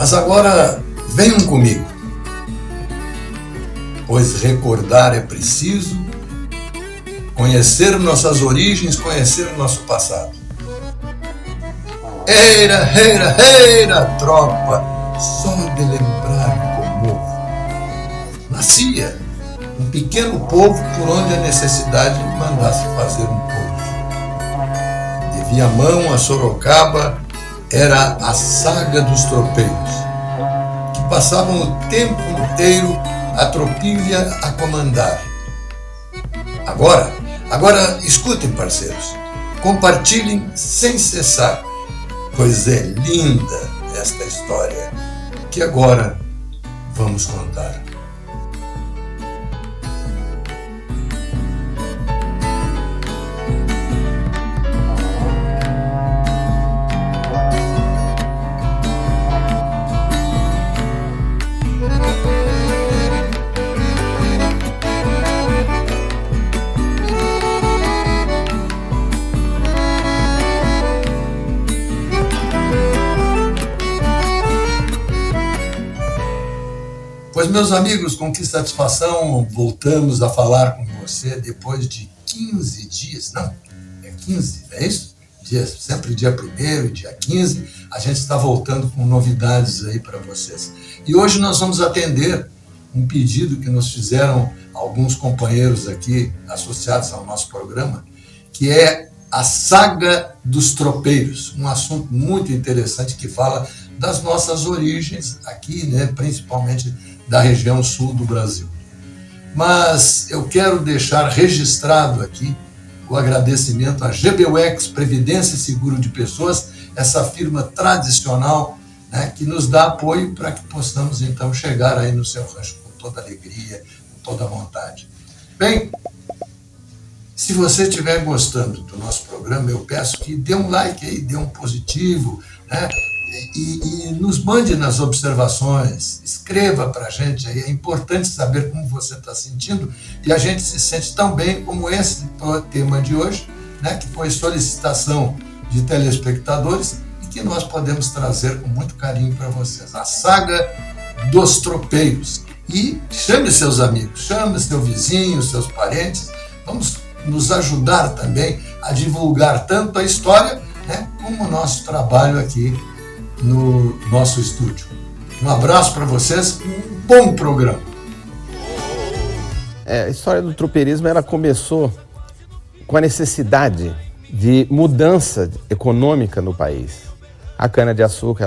Mas agora venham comigo, pois recordar é preciso, conhecer nossas origens, conhecer o nosso passado. Eira, eira, eira, tropa, só de lembrar me comovo. Nascia um pequeno povo por onde a necessidade mandasse fazer um povo. De Viamão a Sorocaba era a saga dos tropeiros, que passavam o tempo inteiro a tropilha a comandar. Agora escutem, parceiros, compartilhem sem cessar, pois é linda esta história que agora vamos contar. Pois, meus amigos, com que satisfação voltamos a falar com você depois de 15 dias, não, é 15, não é isso? Sempre dia 1º e dia 15, a gente está voltando com novidades aí para vocês. E hoje nós vamos atender um pedido que nos fizeram alguns companheiros aqui associados ao nosso programa, que é a saga dos tropeiros, um assunto muito interessante que fala das nossas origens aqui, né, principalmente da região sul do Brasil. Mas eu quero deixar registrado aqui o agradecimento à GBUX Previdência e Seguro de Pessoas, essa firma tradicional, né, que nos dá apoio para que possamos então chegar aí no seu rancho com toda alegria, com toda vontade. Bem, se você estiver gostando do nosso programa, eu peço que dê um like aí, dê um positivo, né? E nos mande nas observações, escreva para a gente aí, é importante saber como você está sentindo, e a gente se sente tão bem como esse tema de hoje, né, que foi solicitação de telespectadores e que nós podemos trazer com muito carinho para vocês, a saga dos tropeiros. E chame seus amigos, chame seu vizinho, seus parentes, vamos nos ajudar também a divulgar tanto a história, né, como o nosso trabalho aqui no nosso estúdio. Um abraço para vocês, um bom programa. A história do tropeirismo, ela começou com a necessidade de mudança econômica no país. A cana-de-açúcar,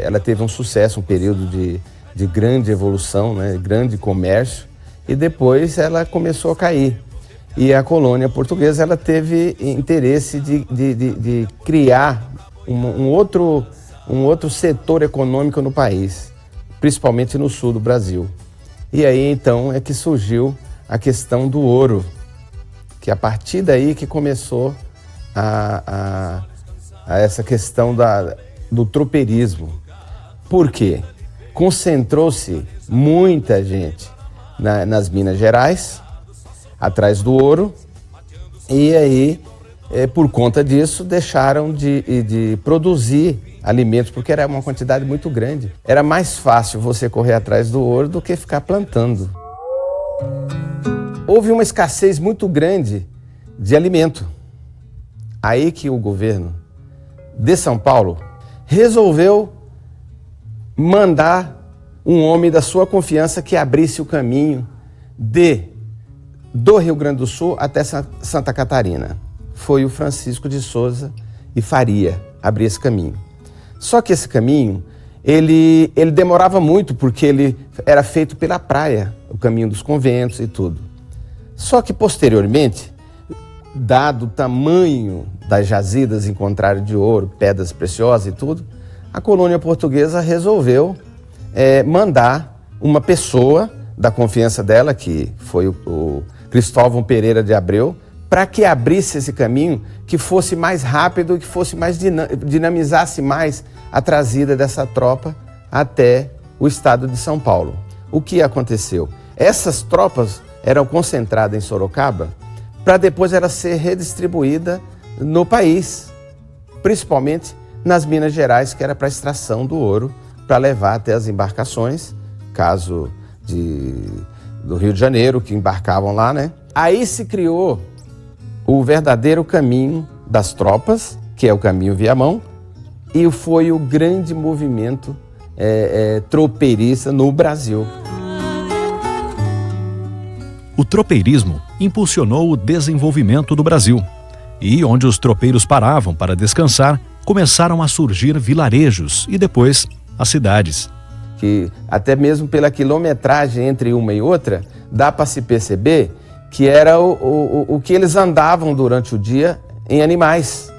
ela teve um sucesso, um período de grande evolução, né, grande comércio, e depois ela começou a cair. E a colônia portuguesa, ela teve interesse de criar um outro setor econômico no país, principalmente no sul do Brasil. E aí, então, é que surgiu a questão do ouro, que a partir daí que começou a essa questão do tropeirismo. Por quê? Concentrou-se muita gente nas Minas Gerais, atrás do ouro, e aí, por conta disso, deixaram de produzir alimentos, porque era uma quantidade muito grande. Era mais fácil você correr atrás do ouro do que ficar plantando. Houve uma escassez muito grande de alimento. Aí que o governo de São Paulo resolveu mandar um homem da sua confiança que abrisse o caminho do Rio Grande do Sul até Santa Catarina. Foi o Francisco de Souza e Faria abrir esse caminho. Só que esse caminho, ele demorava muito, porque ele era feito pela praia, o caminho dos conventos e tudo. Só que posteriormente, dado o tamanho das jazidas encontradas de ouro, pedras preciosas e tudo, a colônia portuguesa resolveu mandar uma pessoa da confiança dela, que foi o Cristóvão Pereira de Abreu, para que abrisse esse caminho, que fosse mais rápido, que fosse mais dinamizasse mais a trazida dessa tropa até o estado de São Paulo. O que aconteceu? Essas tropas eram concentradas em Sorocaba para depois ela ser redistribuída no país, principalmente nas Minas Gerais, que era para extração do ouro, para levar até as embarcações, caso do Rio de Janeiro, que embarcavam lá, né? Aí se criou o verdadeiro caminho das tropas, que é o caminho Viamão, e foi o grande movimento tropeirista no Brasil. O tropeirismo impulsionou o desenvolvimento do Brasil. E onde os tropeiros paravam para descansar, começaram a surgir vilarejos e depois as cidades. Que até mesmo pela quilometragem entre uma e outra, dá para se perceber que era o que eles andavam durante o dia em animais.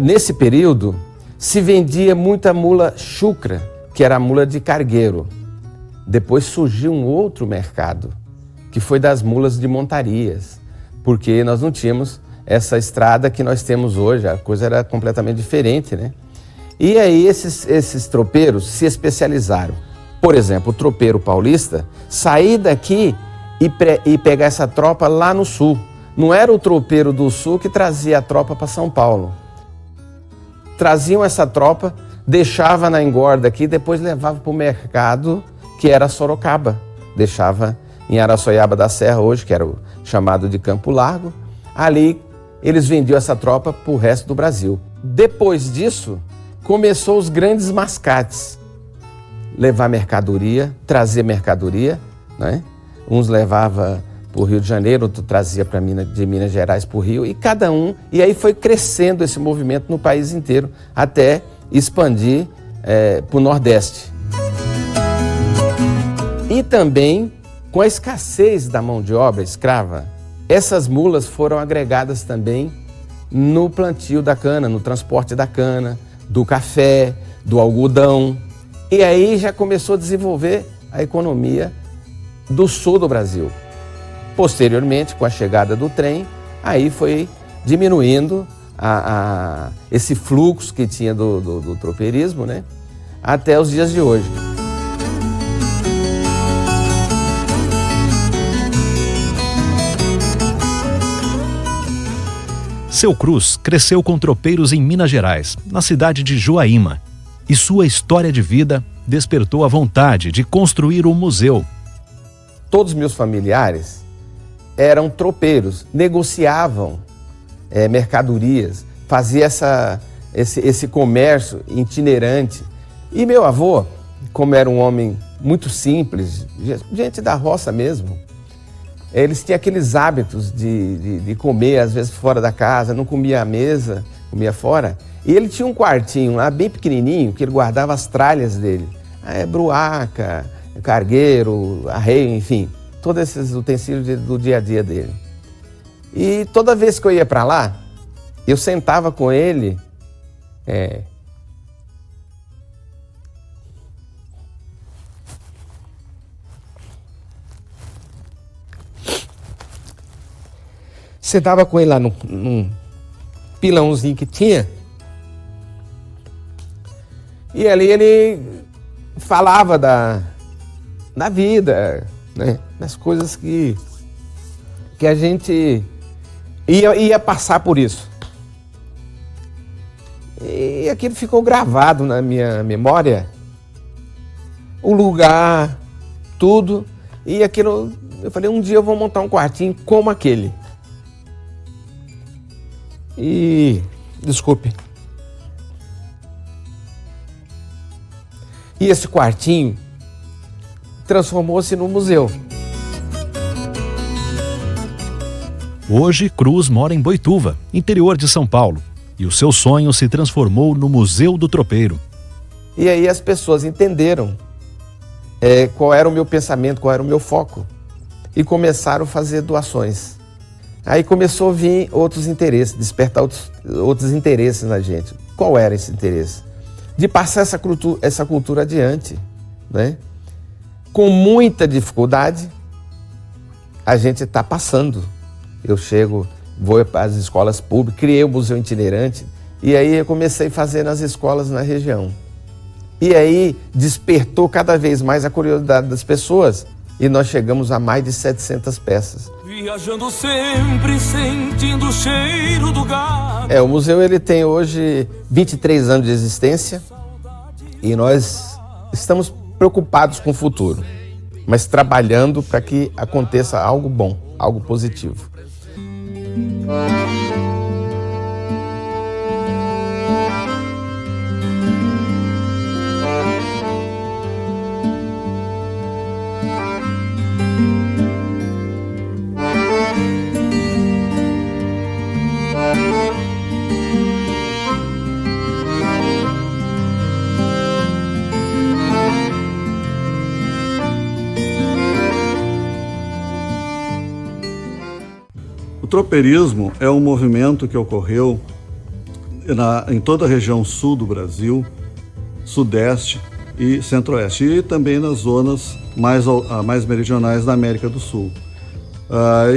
Nesse período, se vendia muita mula chucra, que era a mula de cargueiro. Depois surgiu um outro mercado, que foi das mulas de montarias, porque nós não tínhamos essa estrada que nós temos hoje, a coisa era completamente diferente, né? E aí esses tropeiros se especializaram. Por exemplo, o tropeiro paulista sair daqui e pegar essa tropa lá no sul. Não era o tropeiro do sul que trazia a tropa para São Paulo. Traziam essa tropa, deixava na engorda aqui, depois levava para o mercado, que era Sorocaba. Deixava em Araçoiaba da Serra hoje, que era o chamado de Campo Largo. Ali eles vendiam essa tropa para o resto do Brasil. Depois disso, começou os grandes mascates. Levar mercadoria, trazer mercadoria, né? Uns levava para o Rio de Janeiro, outro trazia de Minas Gerais para o Rio, e cada um, e aí foi crescendo esse movimento no país inteiro, até expandir para o Nordeste. E também, com a escassez da mão de obra escrava, essas mulas foram agregadas também no plantio da cana, no transporte da cana, do café, do algodão. E aí já começou a desenvolver a economia do sul do Brasil. Posteriormente, com a chegada do trem, aí foi diminuindo esse fluxo que tinha do tropeirismo, né? Até os dias de hoje. Seu Cruz cresceu com tropeiros em Minas Gerais, na cidade de Joaíma. E sua história de vida despertou a vontade de construir um museu. Todos os meus familiares eram tropeiros, negociavam mercadorias, faziam esse comércio itinerante. E meu avô, como era um homem muito simples, gente da roça mesmo, eles tinham aqueles hábitos de comer, às vezes, fora da casa, não comia à mesa, comia fora. E ele tinha um quartinho lá, bem pequenininho, que ele guardava as tralhas dele. Bruaca, cargueiro, arreio, enfim, todos esses utensílios do dia a dia dele. E toda vez que eu ia para lá, eu sentava com ele, sentava com ele lá num pilãozinho que tinha, e ali ele falava da vida, né? Das coisas que a gente ia passar por isso. E aquilo ficou gravado na minha memória, o lugar, tudo, e aquilo, eu falei, um dia eu vou montar um quartinho como aquele. E, desculpe. E esse quartinho transformou-se num museu. Hoje, Cruz mora em Boituva, interior de São Paulo, e o seu sonho se transformou no Museu do Tropeiro. E aí as pessoas entenderam qual era o meu pensamento, qual era o meu foco, e começaram a fazer doações. Aí começou a vir outros interesses, despertar outros interesses na gente. Qual era esse interesse? De passar essa cultura adiante, né? Com muita dificuldade, a gente está passando. Eu vou para as escolas públicas, criei o museu itinerante, e aí eu comecei a fazer nas escolas na região. E aí despertou cada vez mais a curiosidade das pessoas, e nós chegamos a mais de 700 peças. Viajando sempre, sentindo o cheiro do gado. O museu ele tem hoje 23 anos de existência e nós estamos preocupados com o futuro, mas trabalhando para que aconteça algo bom, algo positivo. O tropeirismo é um movimento que ocorreu em toda a região sul do Brasil, sudeste e centro-oeste, e também nas zonas mais meridionais da América do Sul.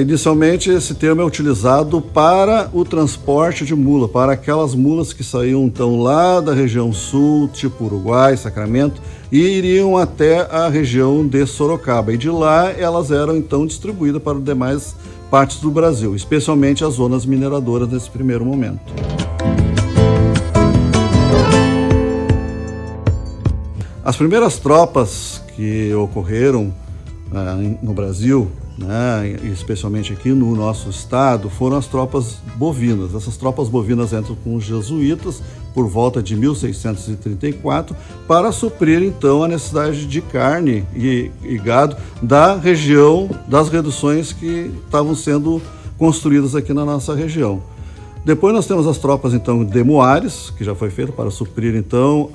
Inicialmente, esse termo é utilizado para o transporte de mula, para aquelas mulas que saíam então lá da região sul, tipo Uruguai, Sacramento, e iriam até a região de Sorocaba. E de lá elas eram então distribuídas para as demais partes do Brasil, especialmente as zonas mineradoras nesse primeiro momento. As primeiras tropas que ocorreram no Brasil, especialmente aqui no nosso estado, foram as tropas bovinas. Essas tropas bovinas entram com os jesuítas por volta de 1634 para suprir então a necessidade de carne e gado da região, das reduções que estavam sendo construídas aqui na nossa região. Depois nós temos as tropas então de Moares, que já foi feito para suprir então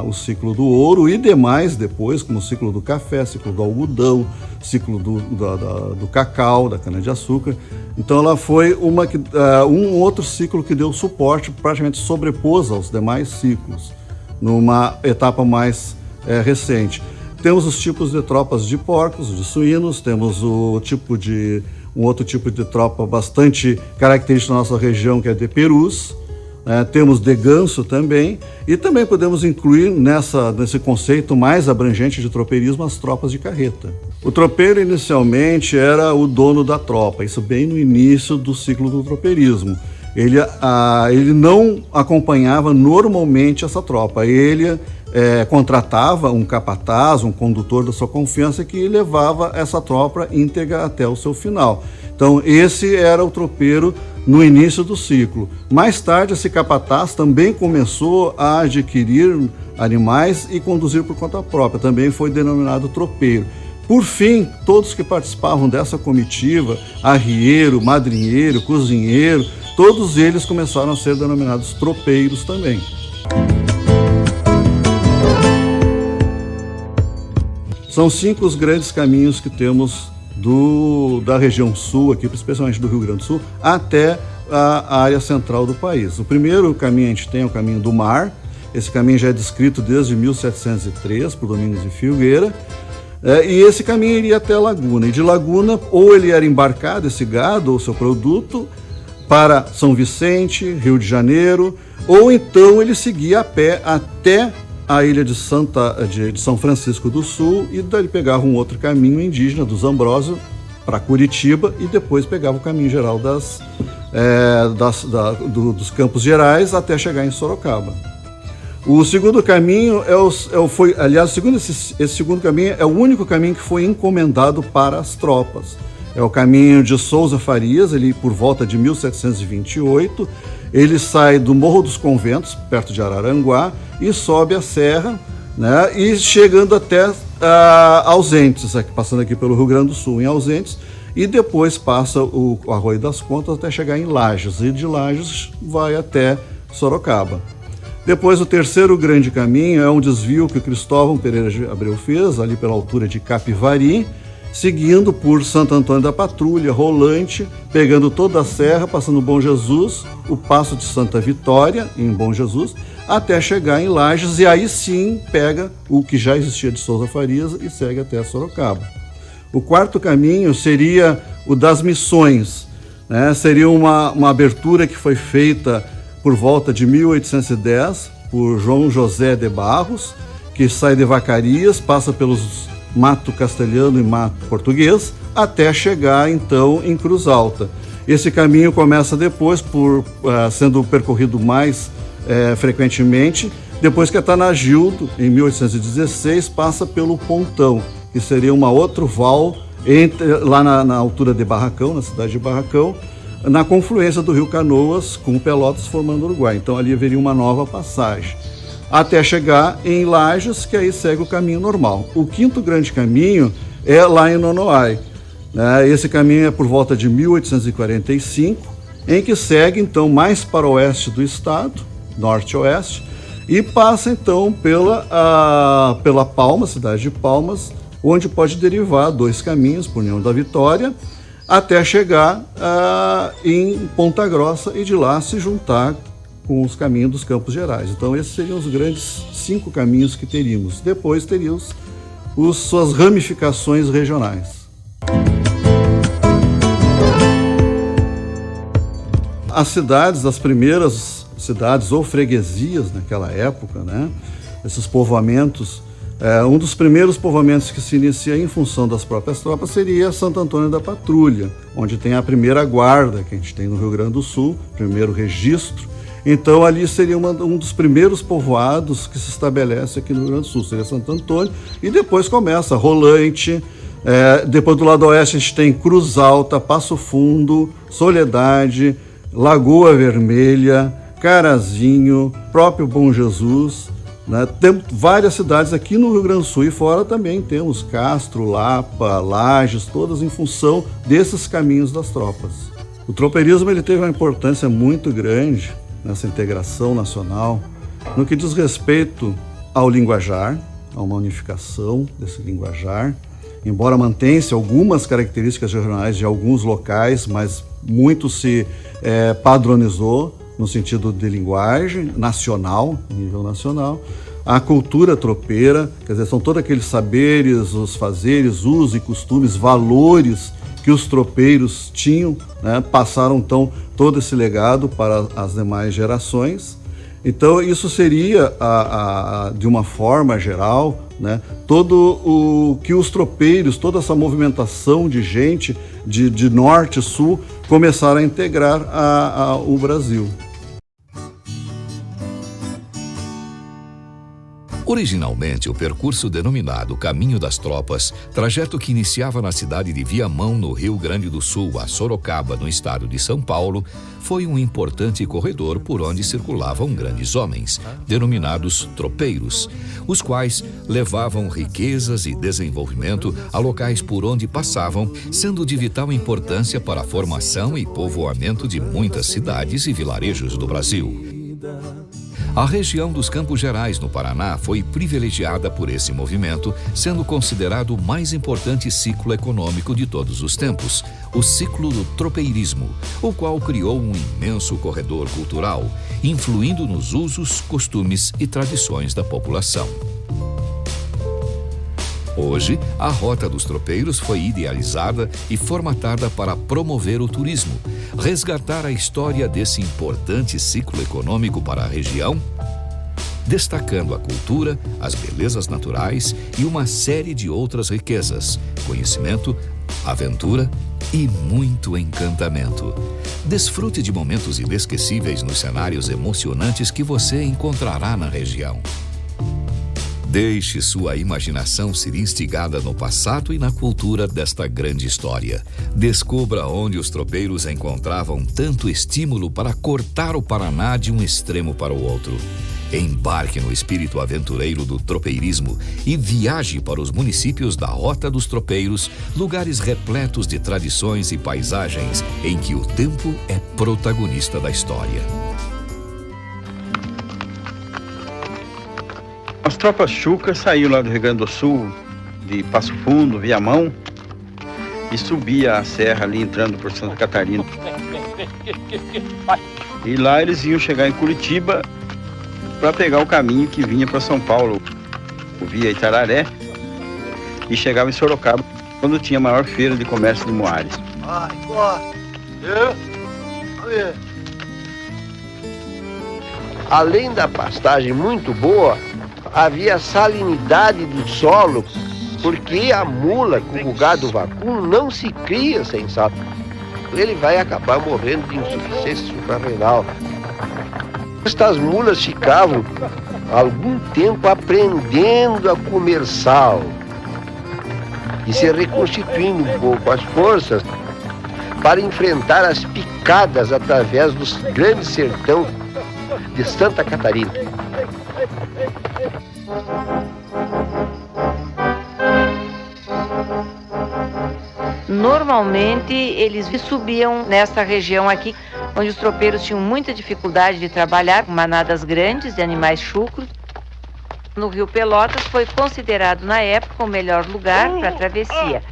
o ciclo do ouro e demais depois, como o ciclo do café, ciclo do algodão, ciclo do cacau, da cana-de-açúcar. Então ela foi um outro ciclo que deu suporte, praticamente sobrepôs aos demais ciclos, numa etapa mais recente. Temos os tipos de tropas de porcos, de suínos, temos um outro tipo de tropa bastante característico da nossa região, que é de perus, temos de ganso também, e também podemos incluir nesse conceito mais abrangente de tropeirismo as tropas de carreta. O tropeiro inicialmente era o dono da tropa, isso bem no início do ciclo do tropeirismo. Ele não acompanhava normalmente essa tropa, ele contratava um capataz, um condutor da sua confiança que levava essa tropa íntegra até o seu final. Então esse era o tropeiro no início do ciclo. Mais tarde esse capataz também começou a adquirir animais e conduzir por conta própria, também foi denominado tropeiro. Por fim, todos que participavam dessa comitiva, arrieiro, madrinheiro, cozinheiro, todos eles começaram a ser denominados tropeiros também. São 5 os grandes caminhos que temos da região sul, aqui, especialmente do Rio Grande do Sul, até a área central do país. O primeiro caminho a gente tem é o caminho do mar. Esse caminho já é descrito desde 1703 por Domingos de Filgueira. E esse caminho iria até Laguna. E de Laguna, ou ele era embarcado, esse gado ou seu produto, para São Vicente, Rio de Janeiro, ou então ele seguia a pé até a ilha de São Francisco do Sul, e daí pegava um outro caminho indígena do Zambrósio para Curitiba e depois pegava o caminho geral dos Campos Gerais até chegar em Sorocaba. O segundo caminho esse segundo caminho é o único caminho que foi encomendado para as tropas. É o caminho de Souza Farias, ele por volta de 1728. Ele sai do Morro dos Conventos, perto de Araranguá, e sobe a serra, e chegando até Ausentes, passando aqui pelo Rio Grande do Sul, em Ausentes, e depois passa o Arroio das Contas até chegar em Lages, e de Lages vai até Sorocaba. Depois, o terceiro grande caminho é um desvio que o Cristóvão Pereira de Abreu fez, ali pela altura de Capivari, seguindo por Santo Antônio da Patrulha, Rolante, pegando toda a serra, passando Bom Jesus, o Passo de Santa Vitória, em Bom Jesus, até chegar em Lages, e aí sim pega o que já existia de Souza Farias e segue até Sorocaba. O quarto caminho seria o das Missões, seria uma abertura que foi feita por volta de 1810 por João José de Barros, que sai de Vacarias, passa Mato Castelhano e Mato Português, até chegar então em Cruz Alta. Esse caminho começa depois sendo percorrido mais frequentemente, depois que Atanagildo, em 1816, passa pelo Pontão, que seria uma outro val lá na altura de Barracão, na cidade de Barracão, na confluência do rio Canoas com Pelotas, formando o Uruguai. Então ali haveria uma nova passagem, até chegar em Lages, que aí segue o caminho normal. O quinto grande caminho é lá em Nonoai. Esse caminho é por volta de 1845, em que segue então mais para o oeste do estado, norte-oeste, e passa então pela Palmas, cidade de Palmas, onde pode derivar 2 caminhos por União da Vitória, até chegar em Ponta Grossa e de lá se juntar com os caminhos dos Campos Gerais. Então esses seriam os grandes 5 caminhos que teríamos. Depois teríamos suas ramificações regionais. As cidades, as primeiras cidades ou freguesias naquela época, né? Esses povoamentos, um dos primeiros povoamentos que se inicia em função das próprias tropas seria Santo Antônio da Patrulha, onde tem a primeira guarda que a gente tem no Rio Grande do Sul, primeiro registro. Então ali seria um dos primeiros povoados que se estabelece aqui no Rio Grande do Sul, seria Santo Antônio, e depois começa Rolante. Depois do lado oeste a gente tem Cruz Alta, Passo Fundo, Soledade, Lagoa Vermelha, Carazinho, próprio Bom Jesus, né? Tem várias cidades aqui no Rio Grande do Sul e fora também temos Castro, Lapa, Lages, todas em função desses caminhos das tropas. O tropeirismo ele teve uma importância muito grande nessa integração nacional, no que diz respeito ao linguajar, a uma unificação desse linguajar, embora mantenha-se algumas características regionais de alguns locais, mas muito se padronizou no sentido de linguagem nacional, nível nacional. A cultura tropeira, quer dizer, são todos aqueles saberes, os fazeres, usos e costumes, valores que os tropeiros tinham, né? Passaram então todo esse legado para as demais gerações. Então isso seria, de uma forma geral, né, todo o que os tropeiros, toda essa movimentação de gente de norte e sul começaram a integrar o Brasil. Originalmente, o percurso denominado Caminho das Tropas, trajeto que iniciava na cidade de Viamão, no Rio Grande do Sul, a Sorocaba, no estado de São Paulo, foi um importante corredor por onde circulavam grandes homens, denominados tropeiros, os quais levavam riquezas e desenvolvimento a locais por onde passavam, sendo de vital importância para a formação e povoamento de muitas cidades e vilarejos do Brasil. A região dos Campos Gerais, no Paraná, foi privilegiada por esse movimento, sendo considerado o mais importante ciclo econômico de todos os tempos, o ciclo do tropeirismo, o qual criou um imenso corredor cultural, influindo nos usos, costumes e tradições da população. Hoje, a Rota dos Tropeiros foi idealizada e formatada para promover o turismo, resgatar a história desse importante ciclo econômico para a região, destacando a cultura, as belezas naturais e uma série de outras riquezas, conhecimento, aventura e muito encantamento. Desfrute de momentos inesquecíveis nos cenários emocionantes que você encontrará na região. Deixe sua imaginação ser instigada no passado e na cultura desta grande história. Descubra onde os tropeiros encontravam tanto estímulo para cortar o Paraná de um extremo para o outro. Embarque no espírito aventureiro do tropeirismo e viaje para os municípios da Rota dos Tropeiros, lugares repletos de tradições e paisagens em que o tempo é protagonista da história. As tropas chucras saíam lá do Rio Grande do Sul, de Passo Fundo, Viamão, e subia a serra ali, entrando por Santa Catarina. E lá eles iam chegar em Curitiba para pegar o caminho que vinha para São Paulo, via Itararé, e chegava em Sorocaba, quando tinha a maior feira de comércio de Moares. Além da pastagem muito boa, havia salinidade do solo porque a mula com o gado vacuno não se cria sem sal. Ele vai acabar morrendo de insuficiência suprarrenal. Estas mulas ficavam algum tempo aprendendo a comer sal e se reconstituindo um pouco as forças para enfrentar as picadas através dos grandes sertão de Santa Catarina. Normalmente eles subiam nessa região aqui, onde os tropeiros tinham muita dificuldade de trabalhar com manadas grandes de animais chucros. No Rio Pelotas foi considerado na época o melhor lugar para a travessia.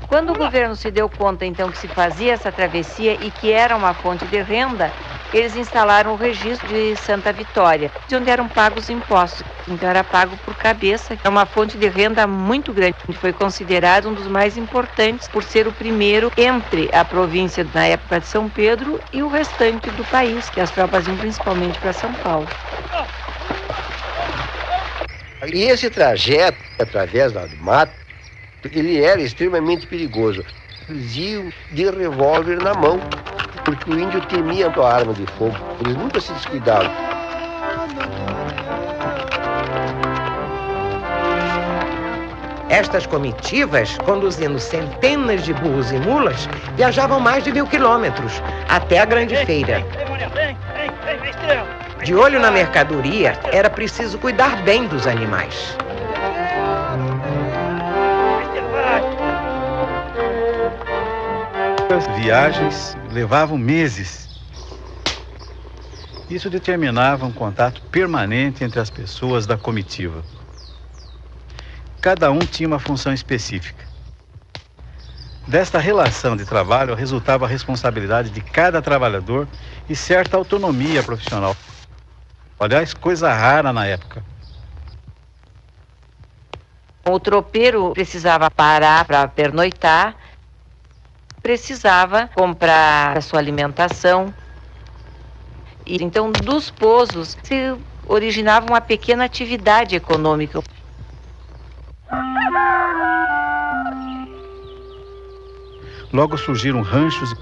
Quando o governo se deu conta então que se fazia essa travessia e que era uma fonte de renda, eles instalaram o registro de Santa Vitória, de onde eram pagos impostos. Então era pago por cabeça, é uma fonte de renda muito grande. Foi considerado um dos mais importantes por ser o primeiro entre a província na época de São Pedro e o restante do país, que as tropas iam principalmente para São Paulo. E esse trajeto, através do mato, ele era extremamente perigoso. Eles iam de revólver na mão, porque o índio temia a arma de fogo. Eles nunca se descuidavam. Estas comitivas, conduzindo centenas de burros e mulas, viajavam mais de 1000 quilômetros até a grande feira. De olho na mercadoria, era preciso cuidar bem dos animais. As viagens levavam meses. Isso determinava um contato permanente entre as pessoas da comitiva. Cada um tinha uma função específica. Desta relação de trabalho resultava a responsabilidade de cada trabalhador e certa autonomia profissional. Aliás, coisa rara na época. O tropeiro precisava parar para pernoitar, precisava comprar a sua alimentação. E então, dos pousos, se originava uma pequena atividade econômica. Logo surgiram ranchos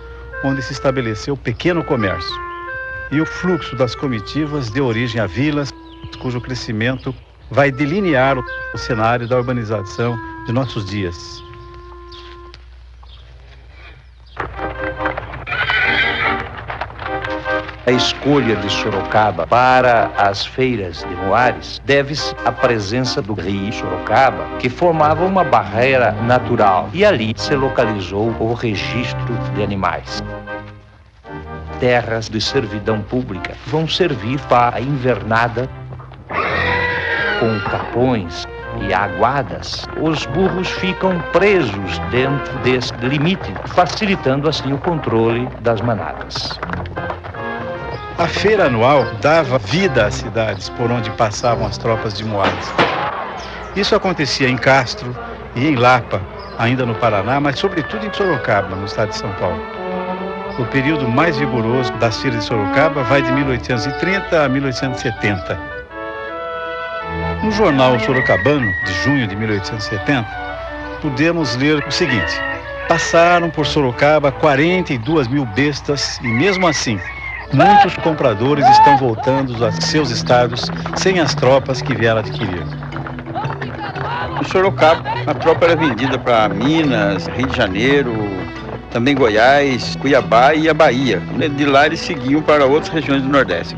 onde se estabeleceu pequeno comércio. E o fluxo das comitivas deu origem a vilas, cujo crescimento vai delinear o cenário da urbanização de nossos dias. A escolha de Sorocaba para as feiras de Moares deve-se à presença do rio Sorocaba, que formava uma barreira natural, e ali se localizou o registro de animais. Terras de servidão pública vão servir para a invernada com capões e aguadas. Os burros ficam presos dentro desse limite, facilitando assim o controle das manadas. A feira anual dava vida às cidades por onde passavam as tropas de Moares. Isso acontecia em Castro e em Lapa, ainda no Paraná, mas sobretudo em Sorocaba, no estado de São Paulo. O período mais vigoroso das feiras de Sorocaba vai de 1830 a 1870. No jornal Sorocabano, de junho de 1870, podemos ler o seguinte: passaram por Sorocaba 42 mil bestas e, mesmo assim, muitos compradores estão voltando a seus estados sem as tropas que vieram adquirir. Em Sorocaba, a tropa era vendida para Minas, Rio de Janeiro, também Goiás, Cuiabá e a Bahia. De lá eles seguiam para outras regiões do Nordeste.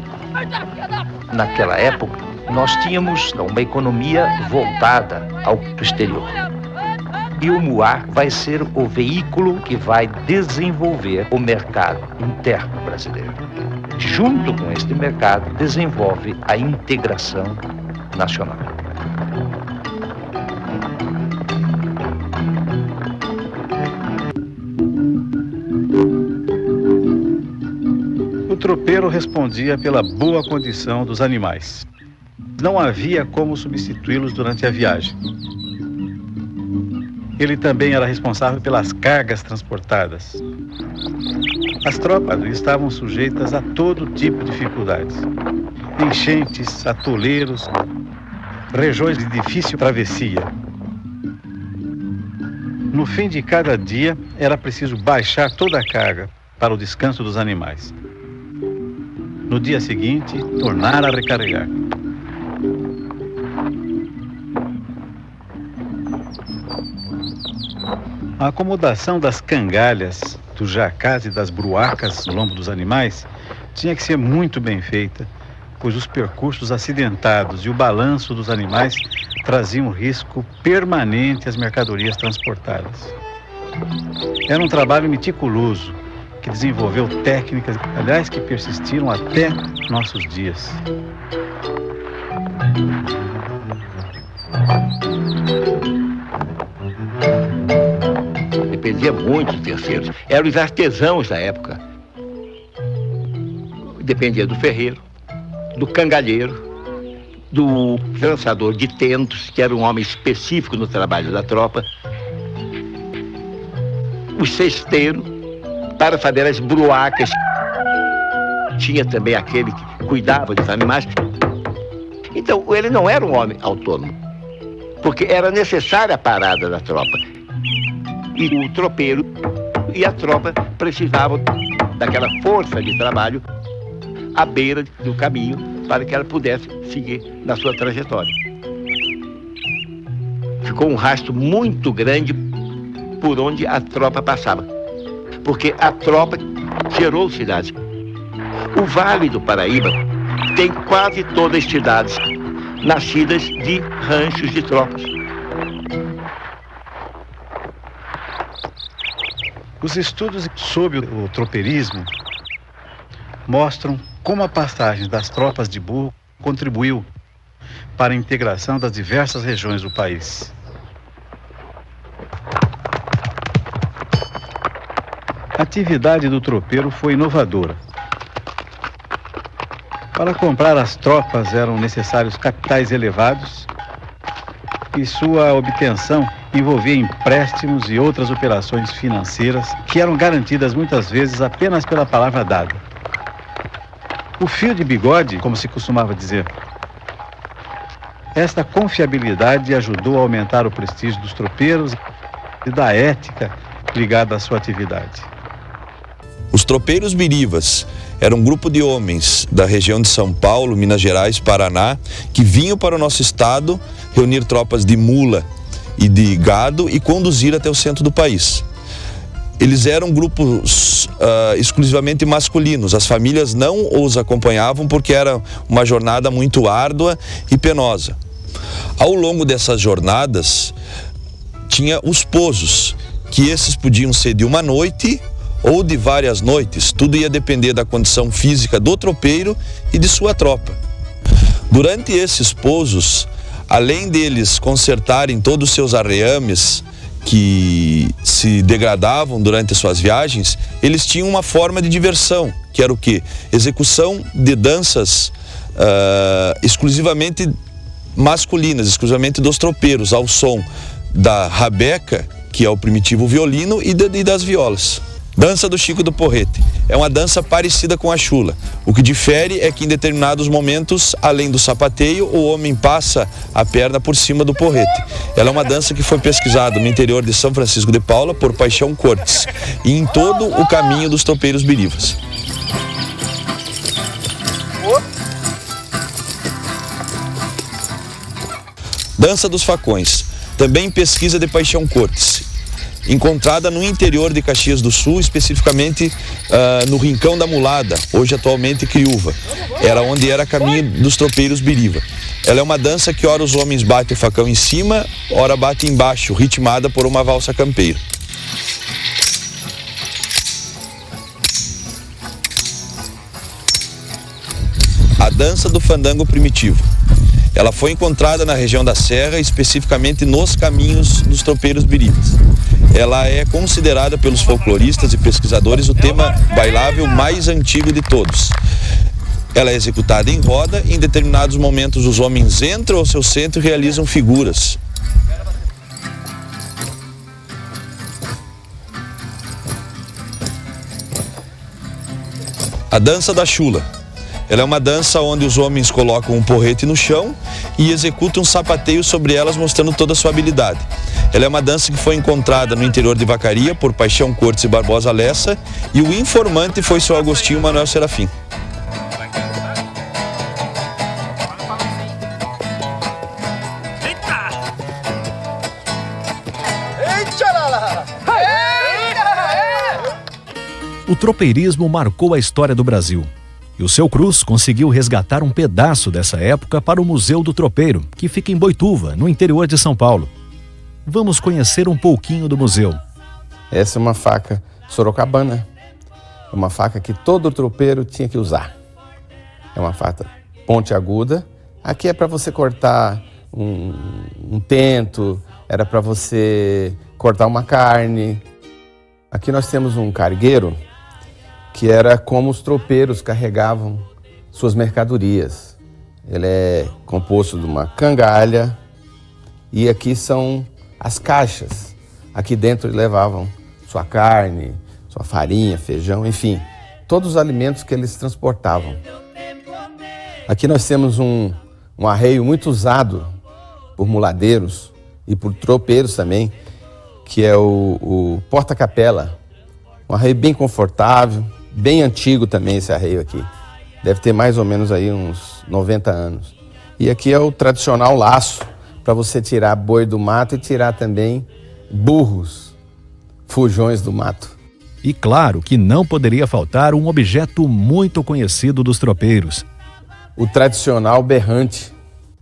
Naquela época, nós tínhamos uma economia voltada ao exterior. E o Muar vai ser o veículo que vai desenvolver o mercado interno brasileiro. Junto com este mercado, desenvolve a integração nacional. O tropeiro respondia pela boa condição dos animais. Não havia como substituí-los durante a viagem. Ele também era responsável pelas cargas transportadas. As tropas estavam sujeitas a todo tipo de dificuldades. Enchentes, atoleiros, regiões de difícil travessia. No fim de cada dia, era preciso baixar toda a carga para o descanso dos animais. No dia seguinte, tornar a recarregar. A acomodação das cangalhas, dos jacás e das bruacas no lombo dos animais tinha que ser muito bem feita, pois os percursos acidentados e o balanço dos animais traziam risco permanente às mercadorias transportadas. Era um trabalho meticuloso, que desenvolveu técnicas, aliás, que persistiram até nossos dias. Dependia muito dos terceiros. Eram os artesãos da época. Dependia do ferreiro, do cangalheiro, do trançador de tentos, que era um homem específico no trabalho da tropa, o cesteiro, para fazer as bruacas. Tinha também aquele que cuidava dos animais. Então, ele não era um homem autônomo, porque era necessária a parada da tropa. E o tropeiro e a tropa precisavam daquela força de trabalho à beira do caminho para que ela pudesse seguir na sua trajetória. Ficou um rastro muito grande por onde a tropa passava, porque a tropa gerou cidades. O Vale do Paraíba tem quase todas as cidades nascidas de ranchos de tropas. Os estudos sobre o tropeirismo mostram como a passagem das tropas de burro contribuiu para a integração das diversas regiões do país. A atividade do tropeiro foi inovadora. Para comprar as tropas eram necessários capitais elevados e sua obtenção envolvia empréstimos e outras operações financeiras que eram garantidas muitas vezes apenas pela palavra dada. O fio de bigode, como se costumava dizer. Esta confiabilidade ajudou a aumentar o prestígio dos tropeiros e da ética ligada à sua atividade. Os tropeiros birivas eram um grupo de homens da região de São Paulo, Minas Gerais, Paraná, que vinham para o nosso estado reunir tropas de mula e de gado e conduzir até o centro do país. Eles eram grupos exclusivamente masculinos. As famílias não os acompanhavam porque era uma jornada muito árdua e penosa. Ao longo dessas jornadas, tinha os pousos, que esses podiam ser de uma noite ou de várias noites. Tudo ia depender da condição física do tropeiro e de sua tropa. Durante esses pousos, além deles consertarem todos os seus arreames que se degradavam durante as suas viagens, eles tinham uma forma de diversão, que era o quê? Execução de danças exclusivamente masculinas, exclusivamente dos tropeiros, ao som da rabeca, que é o primitivo violino, e das violas. Dança do Chico do Porrete. É uma dança parecida com a chula. O que difere é que em determinados momentos, além do sapateio, o homem passa a perna por cima do porrete. Ela é uma dança que foi pesquisada no interior de São Francisco de Paula por Paixão Cortes e em todo o caminho dos tropeiros birivas. Dança dos Facões. Também pesquisa de Paixão Cortes. Encontrada no interior de Caxias do Sul, especificamente no Rincão da Mulada, hoje atualmente Criúva. Era onde era caminho dos tropeiros biriva. Ela é uma dança que ora os homens batem o facão em cima, ora batem embaixo, ritmada por uma valsa campeira. A dança do fandango primitivo. Ela foi encontrada na região da Serra, especificamente nos caminhos dos tropeiros birivas. Ela é considerada pelos folcloristas e pesquisadores o tema bailável mais antigo de todos. Ela é executada em roda e em determinados momentos os homens entram ao seu centro e realizam figuras. A dança da chula. Ela é uma dança onde os homens colocam um porrete no chão e executam um sapateio sobre elas, mostrando toda a sua habilidade. Ela é uma dança que foi encontrada no interior de Vacaria por Paixão Cortes e Barbosa Lessa, e o informante foi seu Agostinho Manuel Serafim. O tropeirismo marcou a história do Brasil. E o Seu Cruz conseguiu resgatar um pedaço dessa época para o Museu do Tropeiro, que fica em Boituva, no interior de São Paulo. Vamos conhecer um pouquinho do museu. Essa é uma faca sorocabana. É uma faca que todo tropeiro tinha que usar. É uma faca pontiaguda. Aqui é para você cortar um tento, era para você cortar uma carne. Aqui nós temos um cargueiro, que era como os tropeiros carregavam suas mercadorias. Ele é composto de uma cangalha e aqui são as caixas. Aqui dentro levavam sua carne, sua farinha, feijão, enfim, todos os alimentos que eles transportavam. Aqui nós temos um arreio muito usado por muladeiros e por tropeiros também, que é o porta-capela. Um arreio bem confortável, bem antigo também esse arreio aqui. Deve ter mais ou menos aí uns 90 anos. E aqui é o tradicional laço, para você tirar boi do mato e tirar também burros, fujões do mato. E claro que não poderia faltar um objeto muito conhecido dos tropeiros. O tradicional berrante.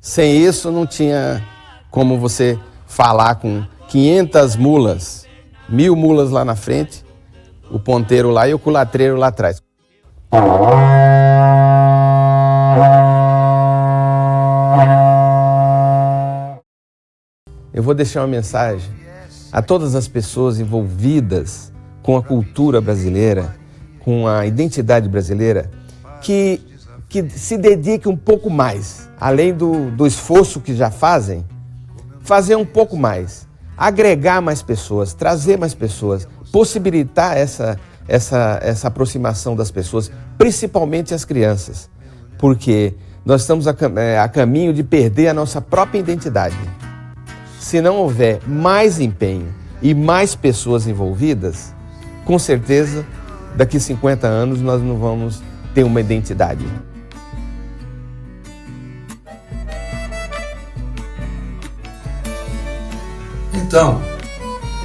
Sem isso não tinha como você falar com 500 mulas, 1000 mulas lá na frente, o ponteiro lá e o culatreiro lá atrás. Eu vou deixar uma mensagem a todas as pessoas envolvidas com a cultura brasileira, com a identidade brasileira, que se dediquem um pouco mais, além do esforço que já fazem, fazer um pouco mais, agregar mais pessoas, trazer mais pessoas, possibilitar essa aproximação das pessoas, principalmente as crianças, porque nós estamos a caminho de perder a nossa própria identidade. Se não houver mais empenho e mais pessoas envolvidas, com certeza, daqui a 50 anos nós não vamos ter uma identidade. Então,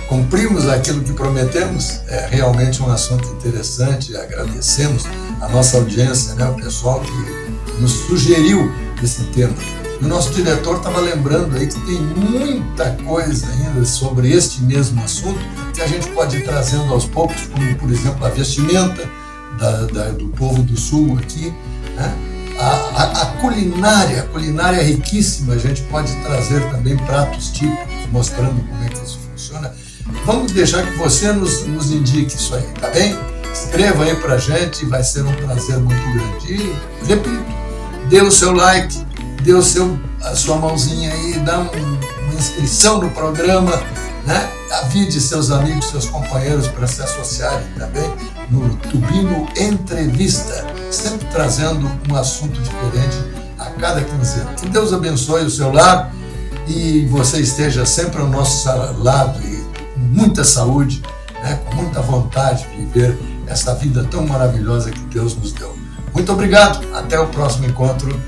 cumprimos aquilo que prometemos, é realmente um assunto interessante, agradecemos a nossa audiência, né, o pessoal que nos sugeriu esse tema. O nosso diretor estava lembrando aí que tem muita coisa ainda sobre este mesmo assunto que a gente pode ir trazendo aos poucos, como, por exemplo, a vestimenta do povo do Sul aqui, né? A culinária é riquíssima, a gente pode trazer também pratos típicos, mostrando como é que isso funciona. Vamos deixar que você nos indique isso aí, tá bem? Escreva aí pra gente, vai ser um prazer muito grande. E, repito, dê o seu like, dê a sua mãozinha aí, dá uma inscrição no programa, né? Avide seus amigos, seus companheiros para se associarem também no Tubino Entrevista, sempre trazendo um assunto diferente a cada quinzena. Que Deus abençoe o seu lar e você esteja sempre ao nosso lado e com muita saúde, né? Com muita vontade de viver essa vida tão maravilhosa que Deus nos deu. Muito obrigado, até o próximo encontro.